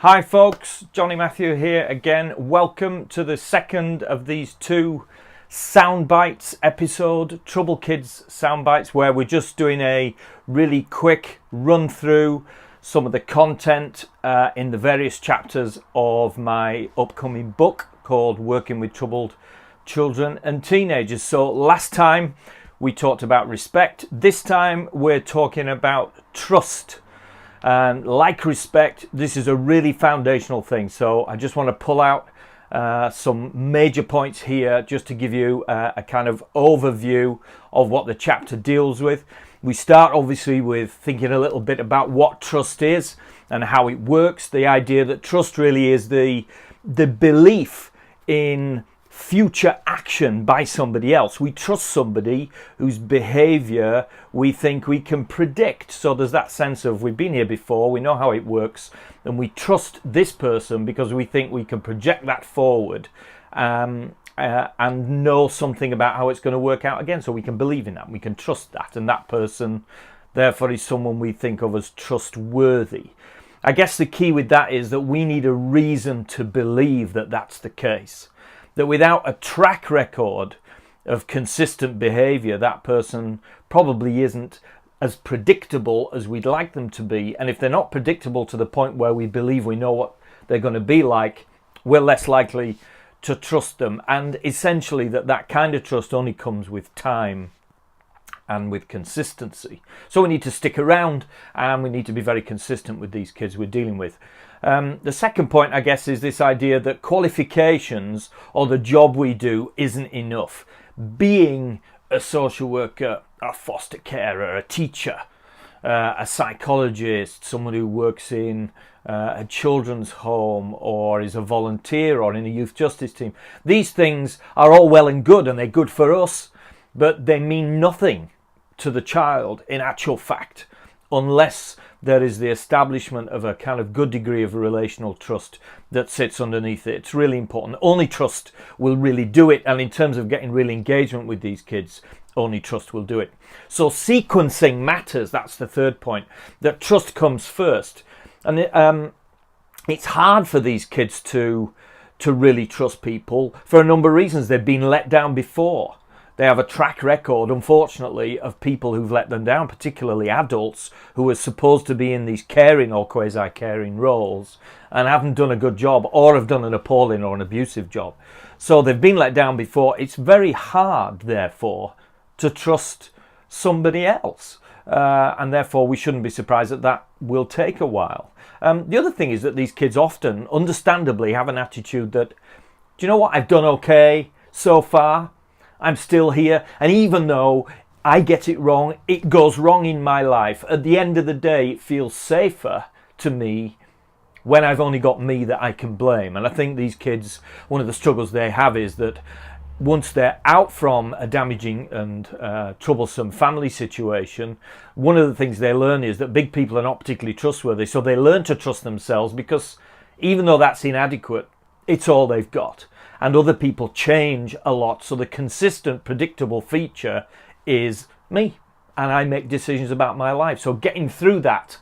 Hi folks, Jonny Matthew here again. Welcome to the second of these two Soundbites episode, Trouble Kids Soundbites, where we're just doing a really quick run through some of the content in the various chapters of my upcoming book called Working with Troubled Children and Teenagers. So last time we talked about respect. This time we're talking about trust. And like respect, this is a really foundational thing. So I just want to pull out some major points here just to give you a kind of overview of what the chapter deals with. We start obviously with thinking a little bit about what trust is and how it works. The idea that trust really is the belief in future action by somebody else. We trust somebody whose behavior we think we can predict. So there's that sense of we've been here before, we know how it works, and we trust this person because we think we can project that forward and know something about how it's going to work out again. So we can believe in that, we can trust that, and that person therefore is someone we think of as trustworthy. I guess the key with that is that we need a reason to believe that that's the case. That without a track record of consistent behavior, that person probably isn't as predictable as we'd like them to be. And if they're not predictable to the point where we believe we know what they're going to be like, we're less likely to trust them. And essentially that kind of trust only comes with time and with consistency. So we need to stick around and we need to be very consistent with these kids we're dealing with. The second point, I guess, is this idea that qualifications or the job we do isn't enough. Being a social worker, a foster carer, a teacher, a psychologist, someone who works in a children's home or is a volunteer or in a youth justice team. These things are all well and good and they're good for us, but they mean nothing to the child in actual fact unless there is the establishment of a kind of good degree of relational trust that sits underneath it. It's really important. Only trust will really do it. And in terms of getting real engagement with these kids, only trust will do it. So sequencing matters. That's the third point, that trust comes first. And it's hard for these kids to really trust people for a number of reasons. They've been let down before. They have a track record, unfortunately, of people who've let them down, particularly adults who are supposed to be in these caring or quasi-caring roles and haven't done a good job or have done an appalling or an abusive job. So they've been let down before. It's very hard, therefore, to trust somebody else. And therefore, we shouldn't be surprised that will take a while. The other thing is that these kids often, understandably, have an attitude that, do you know what, I've done okay so far. I'm still here, and even though I get it wrong, it goes wrong in my life. At the end of the day, it feels safer to me when I've only got me that I can blame. And I think these kids, one of the struggles they have is that once they're out from a damaging and troublesome family situation, one of the things they learn is that big people are not particularly trustworthy. So they learn to trust themselves because even though that's inadequate, it's all they've got. And other people change a lot. So the consistent, predictable feature is me. And I make decisions about my life. So getting through that,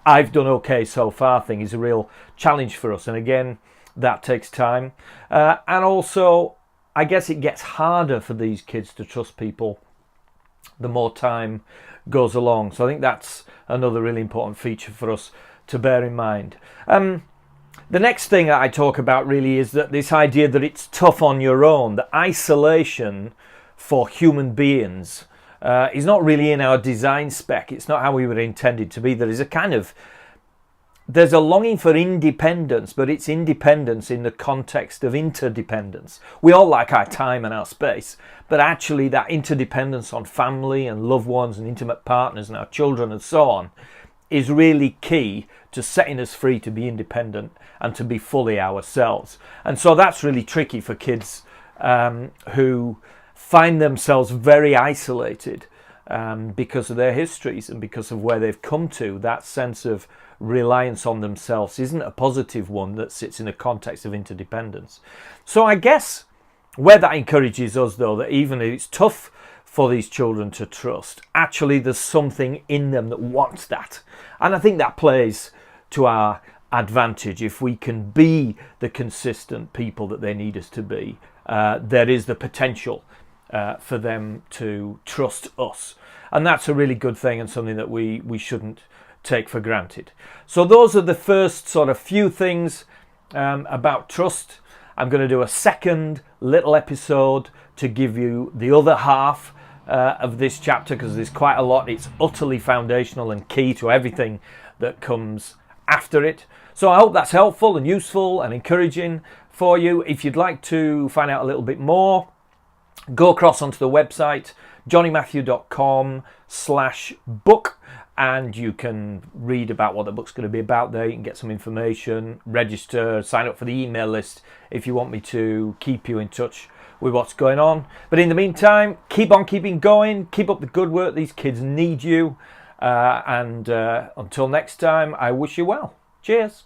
I've done okay so far thing is a real challenge for us. And again, that takes time. And also, I guess it gets harder for these kids to trust people the more time goes along. So I think that's another really important feature for us to bear in mind. The next thing I talk about really is that this idea that it's tough on your own, that isolation for human beings is not really in our design spec. It's not how we were intended to be. There's a longing for independence, but it's independence in the context of interdependence. We all like our time and our space, but actually that interdependence on family and loved ones and intimate partners and our children and so on is really key to setting us free to be independent and to be fully ourselves. And so that's really tricky for kids who find themselves very isolated because of their histories and because of where they've come to. That sense of reliance on themselves isn't a positive one that sits in a context of interdependence. So I guess where that encourages us, though, that even if it's tough for these children to trust, actually there's something in them that wants that. And I think that plays to our advantage. If we can be the consistent people that they need us to be, there is the potential for them to trust us. And that's a really good thing, and something that we shouldn't take for granted. So those are the first sort of few things about trust. I'm going to do a second little episode to give you the other half of this chapter, because there's quite a lot. It's utterly foundational and key to everything that comes after it. So I hope that's helpful and useful and encouraging for you. If you'd like to find out a little bit more, go across onto the website jonnymatthew.com/book, and you can read about what the book's going to be about there. You can get some information, register, sign up for the email list if you want me to keep you in touch with what's going on. But in the meantime, keep on keeping going, keep up the good work. These kids need you, and until next time, I wish you well. Cheers.